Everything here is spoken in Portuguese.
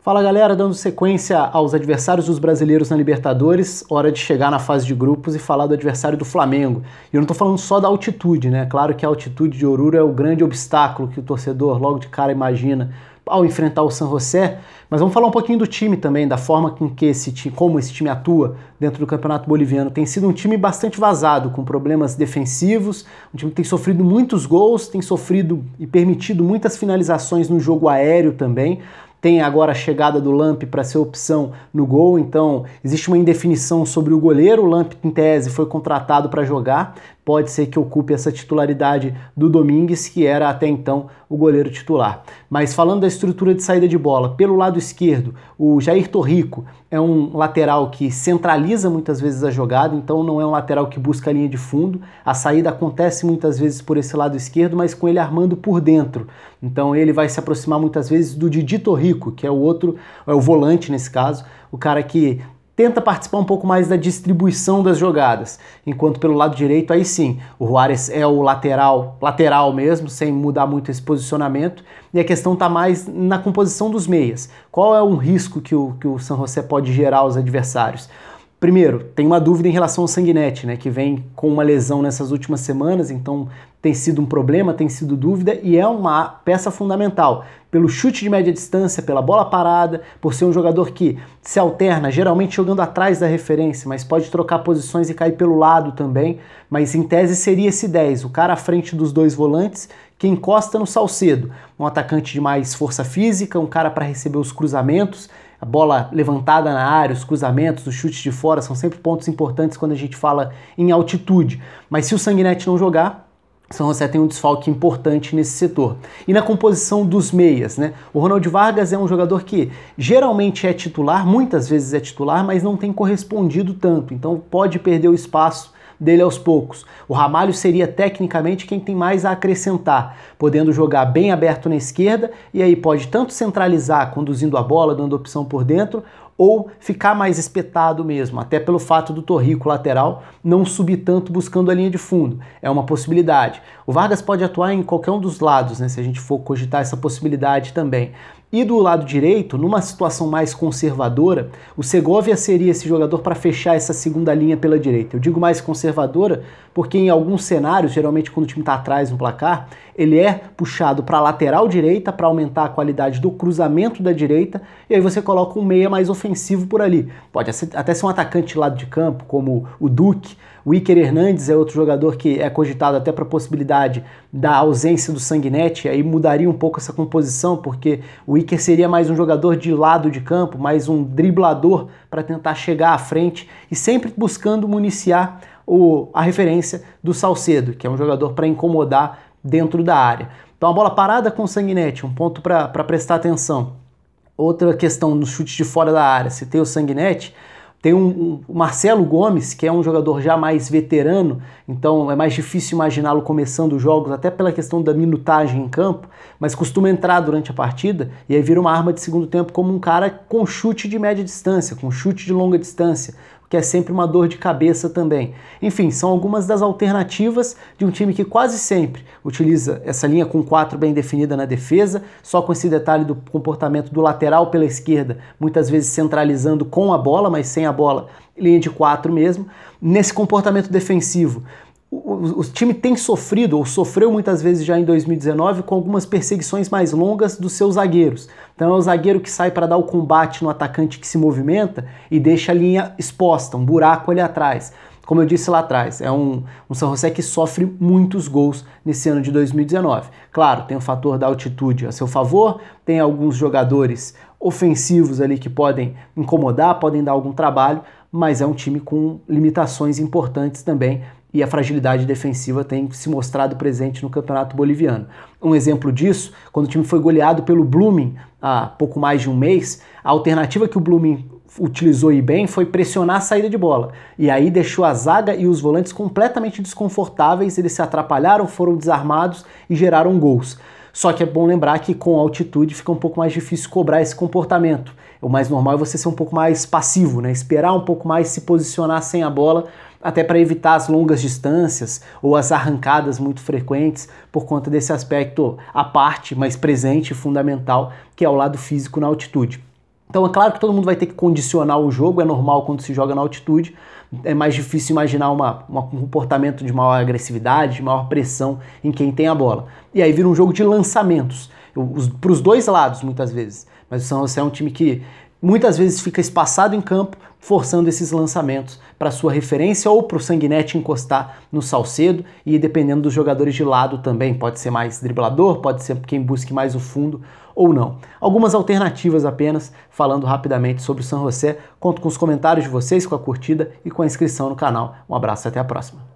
Fala galera, dando sequência aos adversários dos brasileiros na Libertadores, hora de chegar na fase de grupos e falar do adversário do Flamengo. E eu não tô falando só da altitude, né? Claro que a altitude de Oruro é o grande obstáculo que o torcedor logo de cara imagina ao enfrentar o San José, mas vamos falar um pouquinho do time também, da forma com que como esse time atua dentro do Campeonato Boliviano. Tem sido um time bastante vazado, com problemas defensivos, um time que tem sofrido muitos gols, tem sofrido e permitido muitas finalizações no jogo aéreo também. Tem agora a chegada do Lamp para ser opção no gol, então existe uma indefinição sobre o goleiro. O Lamp, em tese, foi contratado para jogar, pode ser que ocupe essa titularidade do Domingues, que era até então o goleiro titular. Mas falando da estrutura de saída de bola, pelo lado esquerdo, o Jair Torrico é um lateral que centraliza muitas vezes a jogada, então não é um lateral que busca a linha de fundo. A saída acontece muitas vezes por esse lado esquerdo, mas com ele armando por dentro. Então ele vai se aproximar muitas vezes do Didi Torrico, que é o volante nesse caso, o cara que tenta participar um pouco mais da distribuição das jogadas, enquanto pelo lado direito, aí sim, o Juárez é o lateral mesmo, sem mudar muito esse posicionamento, e a questão está mais na composição dos meias. Qual é um risco que o San José pode gerar aos adversários? Primeiro, tem uma dúvida em relação ao Sanguinetti, né, que vem com uma lesão nessas últimas semanas, então tem sido um problema, tem sido dúvida, e é uma peça fundamental, pelo chute de média distância, pela bola parada, por ser um jogador que se alterna, geralmente jogando atrás da referência, mas pode trocar posições e cair pelo lado também, mas em tese seria esse 10, o cara à frente dos dois volantes, que encosta no Salcedo, um atacante de mais força física, um cara para receber os cruzamentos, a bola levantada na área, os cruzamentos, os chutes de fora, são sempre pontos importantes quando a gente fala em altitude. Mas se o Sanguinetti não jogar, São José tem um desfalque importante nesse setor. E na composição dos meias, né? O Ronald Vargas é um jogador que geralmente é titular, muitas vezes é titular, mas não tem correspondido tanto, então pode perder o espaço dele aos poucos. O Ramalho seria tecnicamente quem tem mais a acrescentar, podendo jogar bem aberto na esquerda e aí pode tanto centralizar, conduzindo a bola, dando opção por dentro, ou ficar mais espetado mesmo, até pelo fato do Torrico lateral não subir tanto buscando a linha de fundo. É uma possibilidade. O Vargas pode atuar em qualquer um dos lados, né, se a gente for cogitar essa possibilidade também. E do lado direito, numa situação mais conservadora, o Segovia seria esse jogador para fechar essa segunda linha pela direita. Eu digo mais conservadora porque em alguns cenários, geralmente quando o time está atrás no placar, ele é puxado para a lateral direita para aumentar a qualidade do cruzamento da direita e aí você coloca um meia mais ofensivo por ali. Pode até ser um atacante de lado de campo, como o Duque. O Iker Hernandes é outro jogador que é cogitado até para a possibilidade da ausência do Sanguinetti, aí mudaria um pouco essa composição, porque o Iker seria mais um jogador de lado de campo, mais um driblador para tentar chegar à frente e sempre buscando municiar a referência do Salcedo, que é um jogador para incomodar dentro da área. Então a bola parada com o Sanguinetti, um ponto para prestar atenção. Outra questão no chute de fora da área, se tem o Sanguinetti, tem o Marcelo Gomes, que é um jogador já mais veterano, então é mais difícil imaginá-lo começando os jogos, até pela questão da minutagem em campo, mas costuma entrar durante a partida e aí vira uma arma de segundo tempo como um cara com chute de média distância, com chute de longa distância, que é sempre uma dor de cabeça também. Enfim, são algumas das alternativas de um time que quase sempre utiliza essa linha com 4 bem definida na defesa, só com esse detalhe do comportamento do lateral pela esquerda, muitas vezes centralizando com a bola, mas sem a bola, linha de 4 mesmo. Nesse comportamento defensivo, o time tem sofrido, ou sofreu muitas vezes já em 2019, com algumas perseguições mais longas dos seus zagueiros. Então é o zagueiro que sai para dar o combate no atacante que se movimenta e deixa a linha exposta, um buraco ali atrás. Como eu disse lá atrás, é um San José que sofre muitos gols nesse ano de 2019. Claro, tem o fator da altitude a seu favor, tem alguns jogadores ofensivos ali que podem incomodar, podem dar algum trabalho, mas é um time com limitações importantes também, e a fragilidade defensiva tem se mostrado presente no Campeonato Boliviano. Um exemplo disso, quando o time foi goleado pelo Blooming há pouco mais de um mês, a alternativa que o Blooming utilizou e bem foi pressionar a saída de bola. E aí deixou a zaga e os volantes completamente desconfortáveis, eles se atrapalharam, foram desarmados e geraram gols. Só que é bom lembrar que com altitude fica um pouco mais difícil cobrar esse comportamento. O mais normal é você ser um pouco mais passivo, né? Esperar um pouco mais, se posicionar sem a bola, até para evitar as longas distâncias ou as arrancadas muito frequentes, por conta desse aspecto à parte, mas presente e fundamental, que é o lado físico na altitude. Então é claro que todo mundo vai ter que condicionar o jogo, é normal quando se joga na altitude, é mais difícil imaginar um comportamento de maior agressividade, de maior pressão em quem tem a bola. E aí vira um jogo de lançamentos, para os dois lados muitas vezes, mas o San José é um time que muitas vezes fica espaçado em campo, forçando esses lançamentos para sua referência ou para o Sanguinetti encostar no Salcedo, e dependendo dos jogadores de lado também, pode ser mais driblador, pode ser quem busque mais o fundo ou não. Algumas alternativas apenas, falando rapidamente sobre o San José. Conto com os comentários de vocês, com a curtida e com a inscrição no canal. Um abraço e até a próxima.